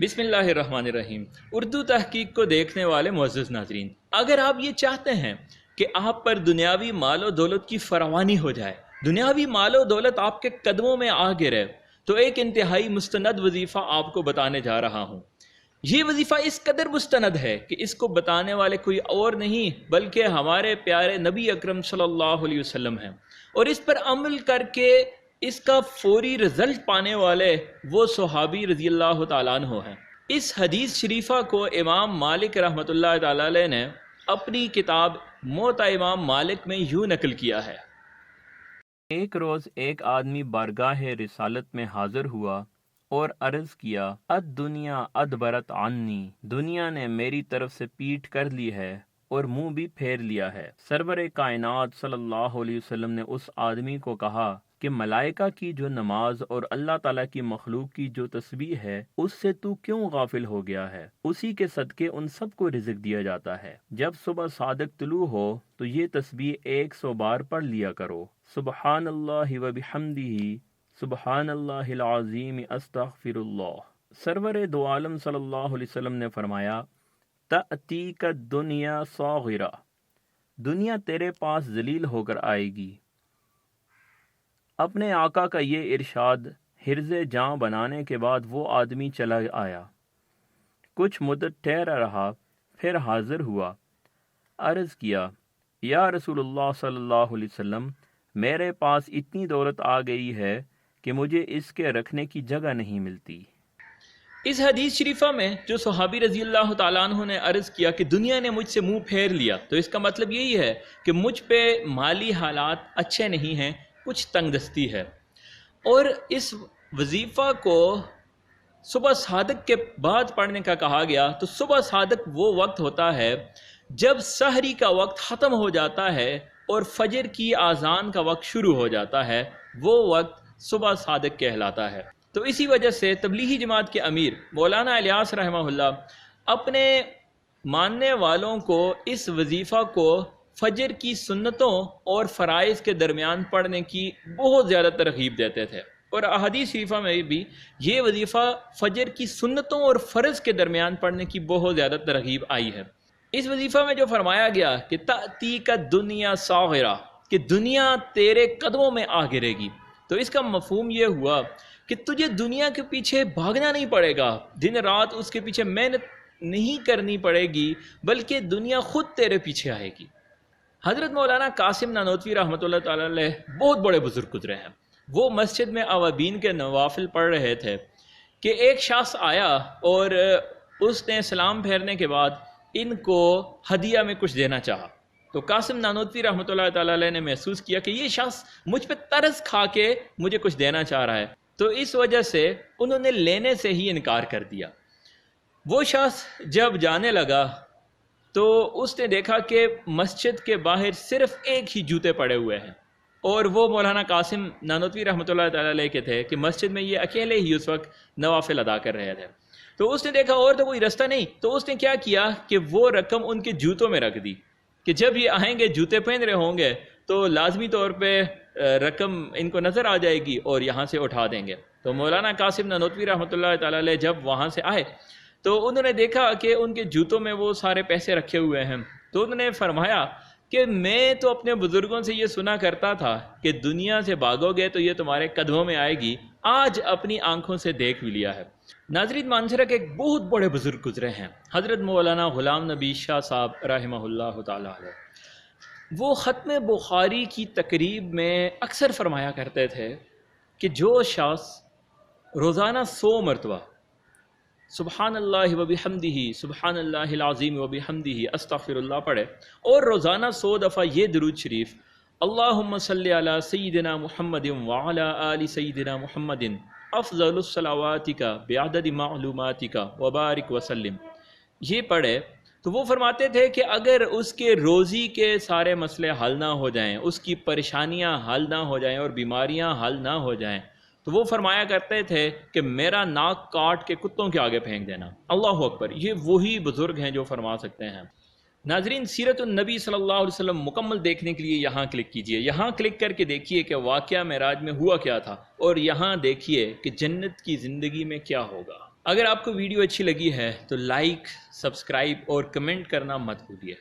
بسم اللہ الرحمن الرحیم۔ اردو تحقیق کو دیکھنے والے معزز ناظرین، اگر آپ یہ چاہتے ہیں کہ آپ پر دنیاوی مال و دولت کی فراوانی ہو جائے، دنیاوی مال و دولت آپ کے قدموں میں آ گرے، تو ایک انتہائی مستند وظیفہ آپ کو بتانے جا رہا ہوں۔ یہ وظیفہ اس قدر مستند ہے کہ اس کو بتانے والے کوئی اور نہیں بلکہ ہمارے پیارے نبی اکرم صلی اللہ علیہ وسلم ہیں، اور اس پر عمل کر کے اس کا فوری رزلٹ پانے والے وہ صحابی رضی اللہ تعالیٰ عنہ ہیں۔ اس حدیث شریفہ کو امام مالک رحمۃ اللہ تعالیٰ علیہ نے اپنی کتاب موطا امام مالک میں یوں نقل کیا ہے۔ ایک روز ایک آدمی بارگاہ رسالت میں حاضر ہوا اور عرض کیا، الدنیا ادبرت عنی، دنیا نے میری طرف سے پیٹھ کر لی ہے اور منہ بھی پھیر لیا ہے۔ سرور کائنات صلی اللہ علیہ وسلم نے اس آدمی کو کہا کہ ملائکہ کی جو نماز اور اللہ تعالیٰ کی مخلوق کی جو تسبیح ہے اس سے تو کیوں غافل ہو گیا ہے؟ اسی کے صدقے ان سب کو رزق دیا جاتا ہے۔ جب صبح صادق طلوع ہو تو یہ تسبیح 100 بار پڑھ لیا کرو، سبحان اللہ و بحمدہ، سبحان اللہ العظیم، استغفر اللہ۔ سرور دو عالم صلی اللہ علیہ وسلم نے فرمایا، تأتیک الدنیا صاغرہ، دنیا تیرے پاس ذلیل ہو کر آئے گی۔ اپنے آقا کا یہ ارشاد حرز جاں بنانے کے بعد وہ آدمی چلا آیا، کچھ مدت ٹھہرا رہا، پھر حاضر ہوا، عرض کیا، یا رسول اللہ صلی اللہ علیہ وسلم، میرے پاس اتنی دولت آ گئی ہے کہ مجھے اس کے رکھنے کی جگہ نہیں ملتی۔ اس حدیث شریفہ میں جو صحابی رضی اللہ تعالیٰ عنہ نے عرض کیا کہ دنیا نے مجھ سے منہ پھیر لیا، تو اس کا مطلب یہی ہے کہ مجھ پہ مالی حالات اچھے نہیں ہیں، کچھ تنگ دستی ہے۔ اور اس وظیفہ کو صبح صادق کے بعد پڑھنے کا کہا گیا، تو صبح صادق وہ وقت ہوتا ہے جب سحری کا وقت ختم ہو جاتا ہے اور فجر کی آذان کا وقت شروع ہو جاتا ہے، وہ وقت صبح صادق کہلاتا ہے۔ تو اسی وجہ سے تبلیغی جماعت کے امیر مولانا الیاس رحمہ اللہ اپنے ماننے والوں کو اس وظیفہ کو فجر کی سنتوں اور فرائض کے درمیان پڑھنے کی بہت زیادہ ترغیب دیتے تھے، اور احادیث شریفہ میں بھی یہ وظیفہ فجر کی سنتوں اور فرض کے درمیان پڑھنے کی بہت زیادہ ترغیب آئی ہے۔ اس وظیفہ میں جو فرمایا گیا کہ تأتیک الدنیا صاغرہ، کہ دنیا تیرے قدموں میں آ گرے گی، تو اس کا مفہوم یہ ہوا کہ تجھے دنیا کے پیچھے بھاگنا نہیں پڑے گا، دن رات اس کے پیچھے محنت نہیں کرنی پڑے گی، بلکہ دنیا خود تیرے پیچھے آئے گی۔ حضرت مولانا قاسم نانوتوی رحمۃ اللہ تعالیٰ علیہ بہت بڑے بزرگ گزرے ہیں۔ وہ مسجد میں اوابین کے نوافل پڑھ رہے تھے کہ ایک شخص آیا اور اس نے سلام پھیرنے کے بعد ان کو ہدیہ میں کچھ دینا چاہا، تو قاسم نانوتوی رحمۃ اللہ تعالیٰ علیہ نے محسوس کیا کہ یہ شخص مجھ پہ ترس کھا کے مجھے کچھ دینا چاہ رہا ہے، تو اس وجہ سے انہوں نے لینے سے ہی انکار کر دیا۔ وہ شخص جب جانے لگا تو اس نے دیکھا کہ مسجد کے باہر صرف ایک ہی جوتے پڑے ہوئے ہیں، اور وہ مولانا قاسم نانوتوی رحمۃ اللہ تعالیٰ علیہ کے تھے کہ مسجد میں یہ اکیلے ہی اس وقت نوافل ادا کر رہے تھے۔ تو اس نے دیکھا اور تو کوئی رستہ نہیں، تو اس نے کیا کیا کہ وہ رقم ان کے جوتوں میں رکھ دی کہ جب یہ آئیں گے جوتے پہن رہے ہوں گے تو لازمی طور پہ رقم ان کو نظر آ جائے گی اور یہاں سے اٹھا دیں گے۔ تو مولانا قاسم نانوتوی رحمۃ اللہ تعالیٰ علیہ جب وہاں سے آئے تو انہوں نے دیکھا کہ ان کے جوتوں میں وہ سارے پیسے رکھے ہوئے ہیں، تو انہوں نے فرمایا کہ میں تو اپنے بزرگوں سے یہ سنا کرتا تھا کہ دنیا سے بھاگو گے تو یہ تمہارے قدموں میں آئے گی، آج اپنی آنکھوں سے دیکھ بھی لیا ہے۔ ناظرین، مانسہرہ کے ایک بہت بڑے بزرگ گزرے ہیں، حضرت مولانا غلام نبی شاہ صاحب رحمہ اللہ تعالیٰ علیہ۔ وہ ختم بخاری کی تقریب میں اکثر فرمایا کرتے تھے کہ جو شخص روزانہ 100 مرتبہ سبحان اللہ و بحمدہ، سبحان اللہ العظیم و بحمدہ، استغفر اللہ پڑھے، اور روزانہ 100 دفعہ یہ درود شریف، اللہم صلی علی سیدنا محمد وعلی آل سیدنا محمد افضل الصلواتک بعدد معلوماتک وبارک وسلم، یہ پڑھے، تو وہ فرماتے تھے کہ اگر اس کے روزی کے سارے مسئلے حل نہ ہو جائیں، اس کی پریشانیاں حل نہ ہو جائیں اور بیماریاں حل نہ ہو جائیں، تو وہ فرمایا کرتے تھے کہ میرا ناک کاٹ کے کتوں کے آگے پھینک دینا۔ اللہ اکبر، یہ وہی بزرگ ہیں جو فرما سکتے ہیں۔ ناظرین، سیرت النبی صلی اللہ علیہ وسلم مکمل دیکھنے کے لیے یہاں کلک کیجئے، یہاں کلک کر کے دیکھیے کہ واقعہ معراج میں ہوا کیا تھا، اور یہاں دیکھیے کہ جنت کی زندگی میں کیا ہوگا۔ اگر آپ کو ویڈیو اچھی لگی ہے تو لائک، سبسکرائب اور کمنٹ کرنا مت بھولیے۔